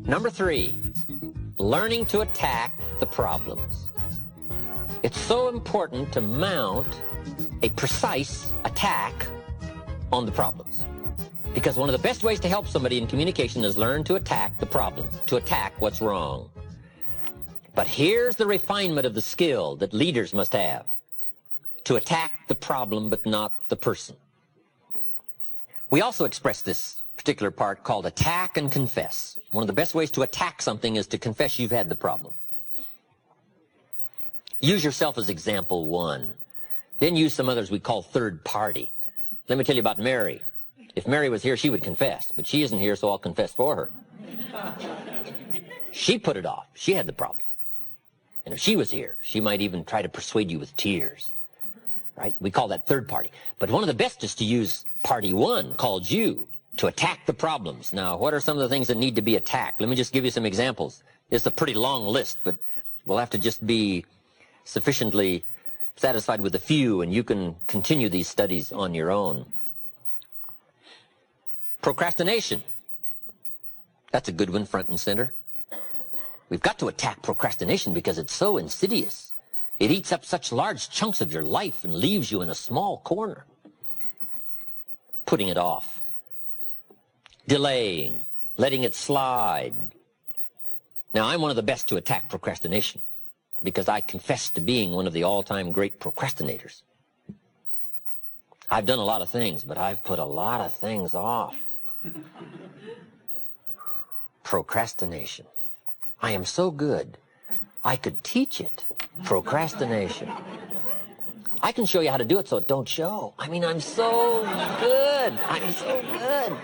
Number 3, learning to attack the problems. It's so important to mount a precise attack on the problems. Because one of the best ways to help somebody in communication is learn to attack the problem, to attack what's wrong. But here's the refinement of the skill that leaders must have. To attack the problem, but not the person. We also express this particular part called attack and confess. One of the best ways to attack something is to confess you've had the problem. Use yourself as example 1. Then use some others we call third party. Let me tell you about Mary. If Mary was here, she would confess, but she isn't here, so I'll confess for her. She put it off. She had the problem. And if she was here, she might even try to persuade you with tears. Right? We call that third party. But one of the best is to use party 1, called you, to attack the problems. Now, what are some of the things that need to be attacked? Let me just give you some examples. It's a pretty long list, but we'll have to just be sufficiently satisfied with a few, and you can continue these studies on your own. Procrastination. That's a good one, front and center. We've got to attack procrastination because it's so insidious. It eats up such large chunks of your life and leaves you in a small corner. Putting it off. Delaying. Letting it slide. Now, I'm one of the best to attack procrastination because I confess to being one of the all-time great procrastinators. I've done a lot of things, but I've put a lot of things off. Procrastination. I am so good, I could teach it. Procrastination. I can show you how to do it so it don't show. I mean, I'm so good. I'm so good.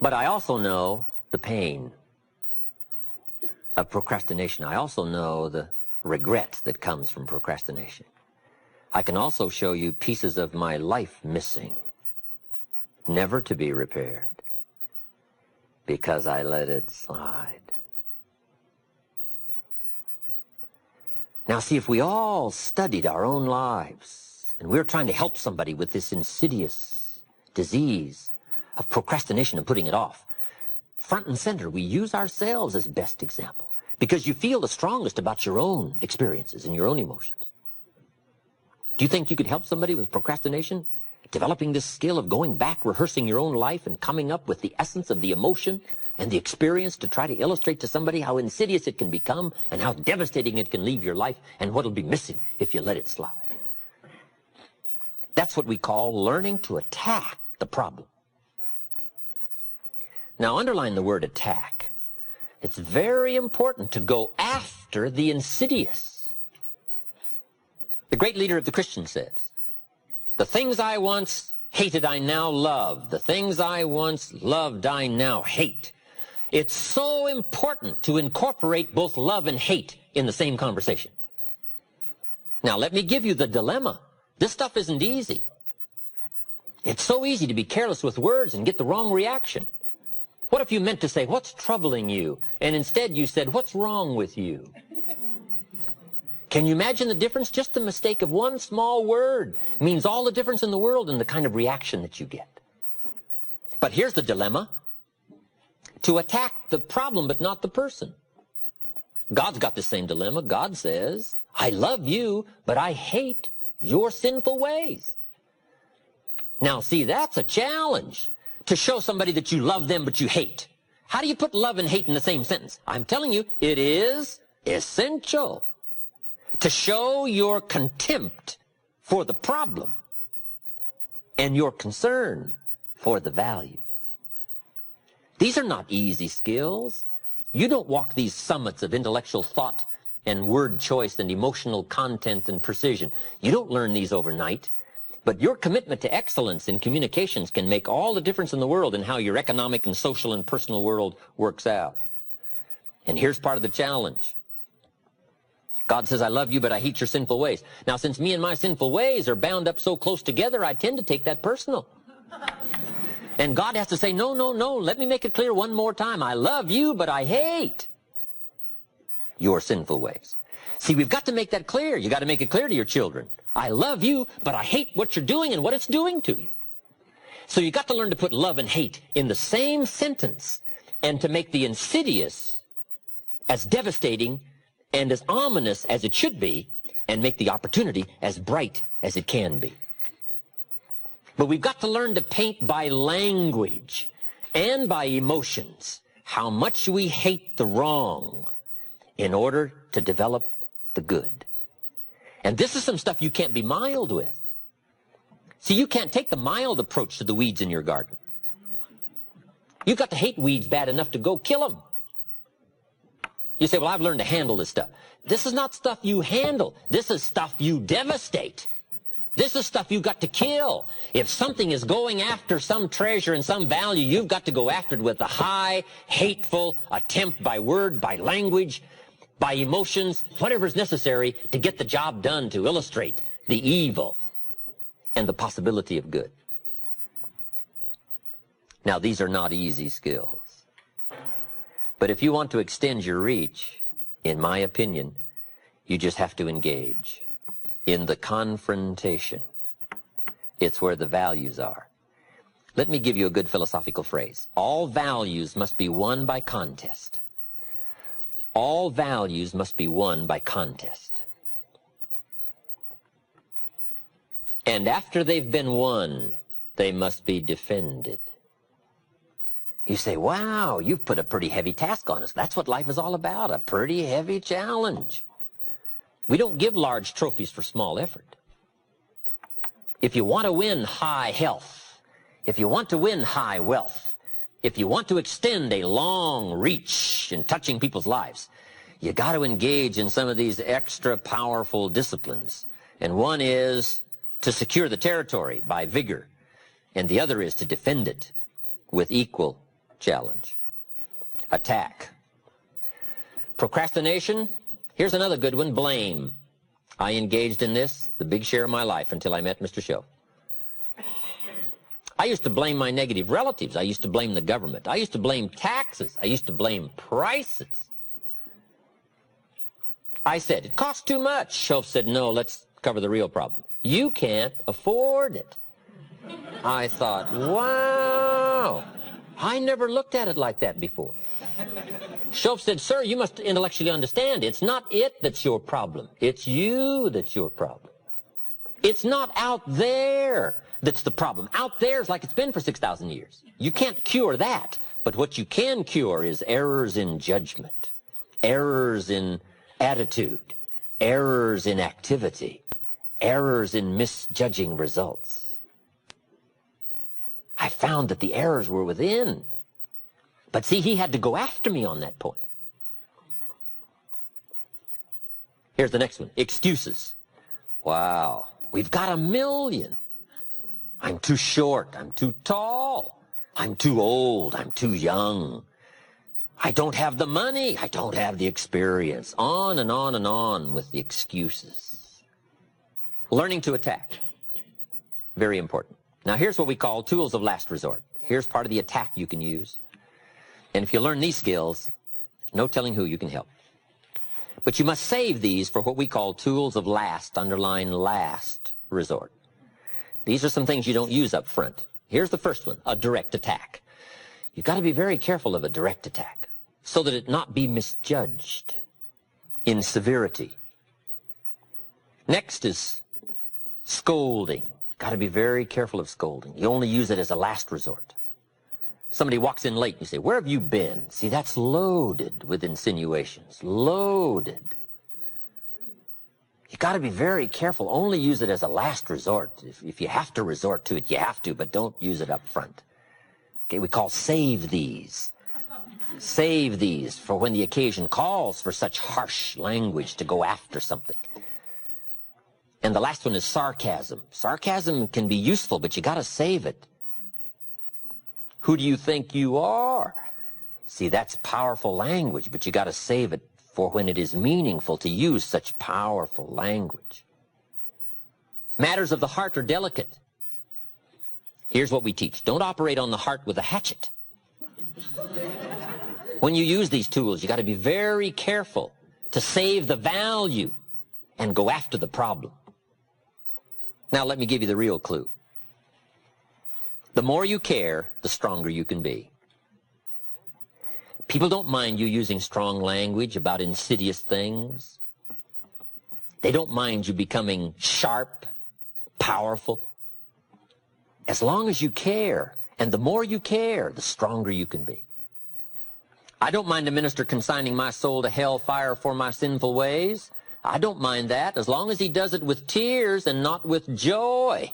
But I also know the pain of procrastination. I also know the regret that comes from procrastination. I can also show you pieces of my life missing, never to be repaired, because I let it slide. Now, see, if we all studied our own lives, and we're trying to help somebody with this insidious disease of procrastination and putting it off, front and center, we use ourselves as best example, because you feel the strongest about your own experiences and your own emotions. Do you think you could help somebody with procrastination? Developing this skill of going back, rehearsing your own life, and coming up with the essence of the emotion and the experience to try to illustrate to somebody how insidious it can become and how devastating it can leave your life and what'll be missing if you let it slide. That's what we call learning to attack the problem. Now, underline the word attack. It's very important to go after the insidious. The great leader of the Christians says, "The things I once hated, I now love. The things I once loved, I now hate." It's so important to incorporate both love and hate in the same conversation. Now, let me give you the dilemma. This stuff isn't easy. It's so easy to be careless with words and get the wrong reaction. What if you meant to say, "What's troubling you?" and instead you said, "What's wrong with you?" Can you imagine the difference? Just the mistake of one small word means all the difference in the world in the kind of reaction that you get. But here's the dilemma. To attack the problem, but not the person. God's got the same dilemma. God says, "I love you, but I hate your sinful ways." Now, see, that's a challenge, to show somebody that you love them, but you hate. How do you put love and hate in the same sentence? I'm telling you, it is essential to show your contempt for the problem and your concern for the value. These are not easy skills. You don't walk these summits of intellectual thought and word choice and emotional content and precision. You don't learn these overnight. But your commitment to excellence in communications can make all the difference in the world in how your economic and social and personal world works out. And here's part of the challenge. God says, "I love you, but I hate your sinful ways." Now, since me and my sinful ways are bound up so close together, I tend to take that personal. And God has to say, "No, no, no, let me make it clear one more time. I love you, but I hate your sinful ways." See, we've got to make that clear. You got to make it clear to your children. I love you, but I hate what you're doing and what it's doing to you. So you got to learn to put love and hate in the same sentence and to make the insidious as devastating and as ominous as it should be and make the opportunity as bright as it can be. But we've got to learn to paint by language and by emotions how much we hate the wrong in order to develop the good. And this is some stuff you can't be mild with. See, you can't take the mild approach to the weeds in your garden. You've got to hate weeds bad enough to go kill them. You say, well, I've learned to handle this stuff. This is not stuff you handle. This is stuff you devastate. This is stuff you've got to kill. If something is going after some treasure and some value, you've got to go after it with a high, hateful attempt by word, by language, by emotions, whatever's necessary to get the job done, to illustrate the evil and the possibility of good. Now, these are not easy skills. But if you want to extend your reach, in my opinion, you just have to engage in the confrontation. It's where the values are. Let me give you a good philosophical phrase. All values must be won by contest. All values must be won by contest. And after they've been won, they must be defended. You say, wow, you've put a pretty heavy task on us. That's what life is all about, a pretty heavy challenge. We don't give large trophies for small effort. If you want to win high health, if you want to win high wealth, if you want to extend a long reach in touching people's lives, you got to engage in some of these extra powerful disciplines. And one is to secure the territory by vigor, and the other is to defend it with equal challenge. Attack. Procrastination. Here's another good one, blame. I engaged in this the big share of my life until I met Mr. Show. I used to blame my negative relatives. I used to blame the government. I used to blame taxes. I used to blame prices. I said, it costs too much. Show said, no, let's cover the real problem. You can't afford it. I thought, wow, I never looked at it like that before. Shoaff said, sir, you must intellectually understand, it's not it that's your problem. It's you that's your problem. It's not out there that's the problem. Out there is like it's been for 6,000 years. You can't cure that. But what you can cure is errors in judgment, errors in attitude, errors in activity, errors in misjudging results. I found that the errors were within. But see, he had to go after me on that point. Here's the next one. Excuses. Wow. We've got 1,000,000. I'm too short. I'm too tall. I'm too old. I'm too young. I don't have the money. I don't have the experience. On and on and on with the excuses. Learning to attack. Very important. Now, here's what we call tools of last resort. Here's part of the attack you can use. And if you learn these skills, no telling who you can help. But you must save these for what we call tools of last, underline last resort. These are some things you don't use up front. Here's the first one, a direct attack. You've got to be very careful of a direct attack so that it not be misjudged in severity. Next is scolding. Got to be very careful of scolding. You only use it as a last resort. Somebody walks in late, and you say, where have you been? See, that's loaded with insinuations. Loaded. You got to be very careful. Only use it as a last resort. If you have to resort to it, you have to, but don't use it up front. Okay, we call save these. Save these for when the occasion calls for such harsh language to go after something. And the last one is sarcasm. Sarcasm can be useful, but you got to save it. Who do you think you are? See, that's powerful language, but you got to save it for when it is meaningful to use such powerful language. Matters of the heart are delicate. Here's what we teach. Don't operate on the heart with a hatchet. When you use these tools, you got to be very careful to save the value and go after the problem. Now, let me give you the real clue. The more you care, the stronger you can be. People don't mind you using strong language about insidious things. They don't mind you becoming sharp, powerful. As long as you care, and the more you care, the stronger you can be. I don't mind a minister consigning my soul to hellfire for my sinful ways. I don't mind that, as long as he does it with tears and not with joy.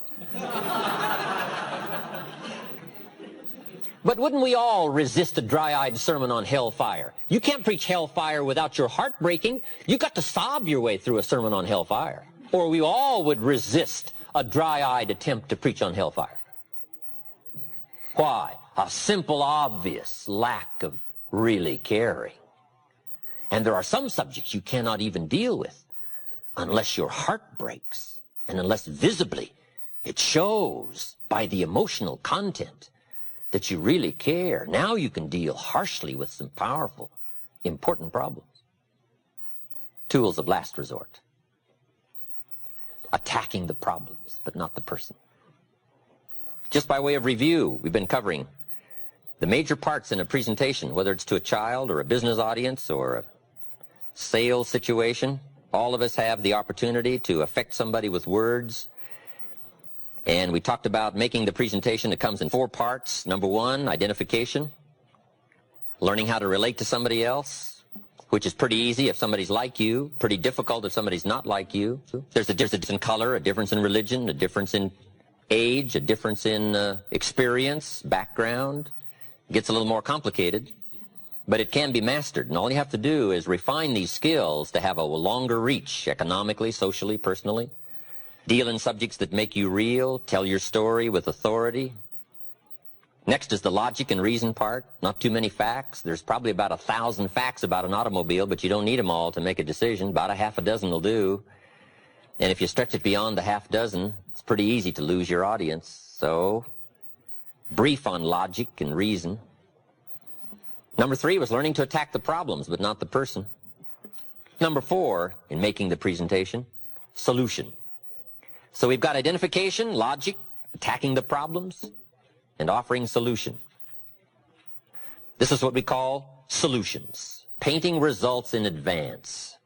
But wouldn't we all resist a dry-eyed sermon on hellfire? You can't preach hellfire without your heart breaking. You've got to sob your way through a sermon on hellfire. Or we all would resist a dry-eyed attempt to preach on hellfire. Why? A simple, obvious lack of really caring. And there are some subjects you cannot even deal with unless your heart breaks and unless visibly it shows by the emotional content that you really care. Now you can deal harshly with some powerful, important problems. Tools of last resort. Attacking the problems, but not the person. Just by way of review, we've been covering the major parts in a presentation, whether it's to a child or a business audience or a sales situation. All of us have the opportunity to affect somebody with words. And we talked about making the presentation that comes in 4 parts. Number 1, identification. Learning how to relate to somebody else, which is pretty easy if somebody's like you, pretty difficult if somebody's not like you. There's a difference in color, a difference in religion, a difference in age, a difference in experience, background. It gets a little more complicated, but it can be mastered. And all you have to do is refine these skills to have a longer reach, economically, socially, personally. Deal in subjects that make you real. Tell your story with authority. Next is the logic and reason part. Not too many facts. There's probably about 1,000 facts about an automobile, but you don't need them all to make a decision. About a half a dozen will do. And if you stretch it beyond the half dozen, it's pretty easy to lose your audience. So, brief on logic and reason. Number 3 was learning to attack the problems, but not the person. Number 4, in making the presentation, solution. So we've got identification, logic, attacking the problems, and offering solution. This is what we call solutions. Painting results in advance.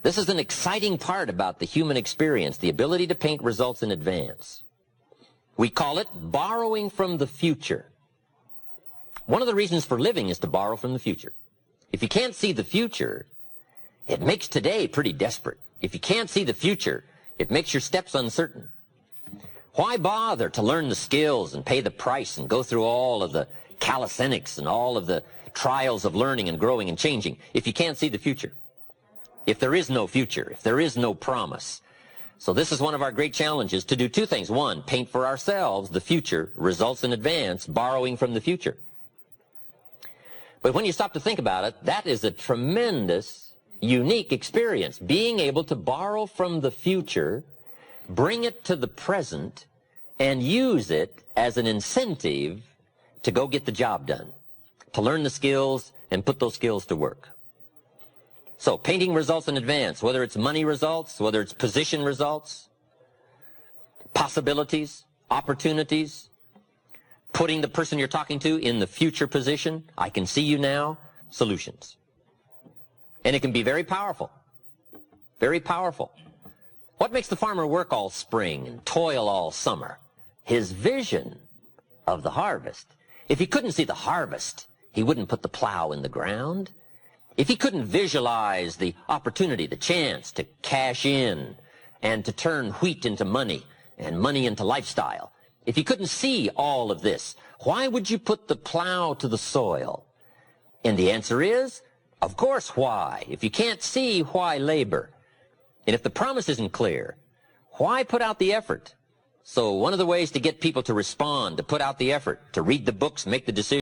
This is an exciting part about the human experience, the ability to paint results in advance. We call it borrowing from the future. One of the reasons for living is to borrow from the future. If you can't see the future, it makes today pretty desperate. If you can't see the future, it makes your steps uncertain. Why bother to learn the skills and pay the price and go through all of the calisthenics and all of the trials of learning and growing and changing if you can't see the future? If there is no future, if there is no promise. So this is one of our great challenges, to do 2 things. 1, paint for ourselves the future, results in advance, borrowing from the future. But when you stop to think about it, that is a tremendous, unique experience, being able to borrow from the future, bring it to the present, and use it as an incentive to go get the job done, to learn the skills and put those skills to work. So painting results in advance, whether it's money results, whether it's position results, possibilities, opportunities, putting the person you're talking to in the future position, I can see you now, solutions. And it can be very powerful, very powerful. What makes the farmer work all spring and toil all summer? His vision of the harvest. If he couldn't see the harvest, he wouldn't put the plow in the ground. If he couldn't visualize the opportunity, the chance to cash in and to turn wheat into money and money into lifestyle, if he couldn't see all of this, why would you put the plow to the soil? And the answer is, of course, why? If you can't see, why labor? And if the promise isn't clear, why put out the effort? So one of the ways to get people to respond, to put out the effort, to read the books, make the decision,